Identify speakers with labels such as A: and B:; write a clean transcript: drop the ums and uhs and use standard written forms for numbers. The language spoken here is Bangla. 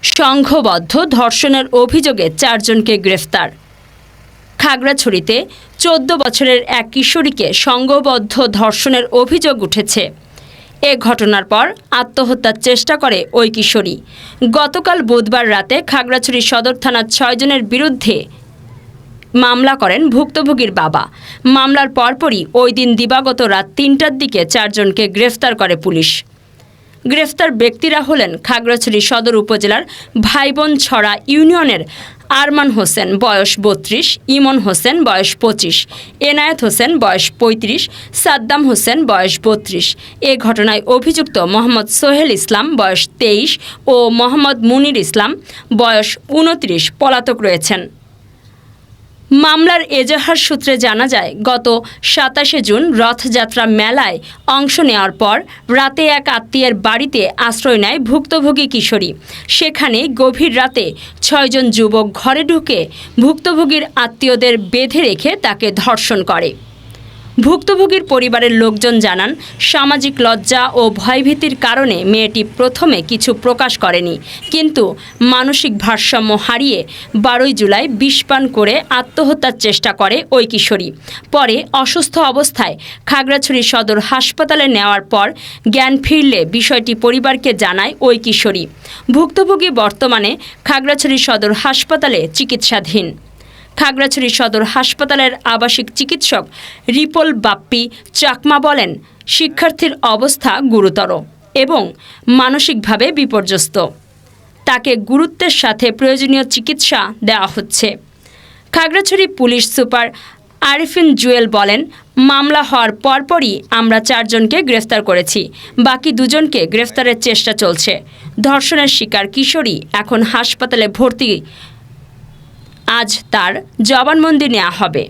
A: সংঘবদ্ধ ধর্ষণের অভিযোগে 4 জনকে গ্রেফতার। খাগড়াছড়িতে 14 বছরের এক কিশোরীকে সংঘবদ্ধ ধর্ষণের অভিযোগ উঠেছে। এ ঘটনার পর আত্মহত্যার চেষ্টা করে ওই কিশোরী। গতকাল বুধবার রাতে খাগড়াছড়ি সদর থানার 6 জনের বিরুদ্ধে মামলা করেন ভুক্তভোগীর বাবা। মামলার পরপরই ওই দিন দিবাগত রাত 3টার দিকে 4 জনকে গ্রেফতার করে পুলিশ। গ্রেফতার ব্যক্তিরা হলেন খাগড়াছড়ি সদর উপজেলার ভাইবোন ছড়া ইউনিয়নের আরমান হোসেন বয়স 32, ইমন হোসেন বয়স 25, এনায়েত হোসেন বয়স 35, সাদ্দাম হোসেন বয়স 32। এ ঘটনায় অভিযুক্ত মোহাম্মদ সোহেল ইসলাম বয়স 23 ও মোহাম্মদ মুনির ইসলাম বয়স 29 পলাতক রয়েছেন। মামলার এজাহার সূত্রে জানা যায়, গত 27 জুন রথযাত্রা মেলায় অংশ নেওয়ার পর রাতে এক আত্মীয়ের বাড়িতে আশ্রয় নেয় ভুক্তভোগী কিশোরী। সেখানে গভীর রাতে 6 জন যুবক ঘরে ঢুকে ভুক্তভোগীর আত্মীয়দের বেঁধে রেখে তাকে ধর্ষণ করে। ভুক্তভোগীর পরিবারের লোকজন জানান, সামাজিক লজ্জা ও ভয়ভীতির কারণে মেয়েটি প্রথমে কিছু প্রকাশ করেনি, কিন্তু মানসিক ভারসাম্য হারিয়ে 12 জুলাই বিষ পান করে আত্মহত্যার চেষ্টা করে ওই কিশোরী। পরে অসুস্থ অবস্থায় খাগড়াছড়ি সদর হাসপাতালে নেওয়ার পর জ্ঞান ফিরলে বিষয়টি পরিবারকে জানায় ওই কিশোরী। ভুক্তভোগী বর্তমানে খাগড়াছড়ি সদর হাসপাতালে চিকিৎসাধীন। খাগড়াছড়ি সদর হাসপাতালের আবাসিক চিকিৎসক রিপল বাপ্পি চাকমা বলেন, শিক্ষার্থীর অবস্থা গুরুতর এবং মানসিকভাবে বিপর্যস্ত। তাকে গুরুত্বের সাথে প্রয়োজনীয় চিকিৎসা দেওয়া হচ্ছে। খাগড়াছড়ি পুলিশ সুপার আরিফিন জুয়েল বলেন, মামলা হওয়ার পরপরই আমরা 4 জনকে গ্রেফতার করেছি। বাকি 2 জনকে গ্রেফতারের চেষ্টা চলছে। ধর্ষণের শিকার কিশোরী এখন হাসপাতালে ভর্তি। আজ তার জবানবন্দি নেওয়া হবে।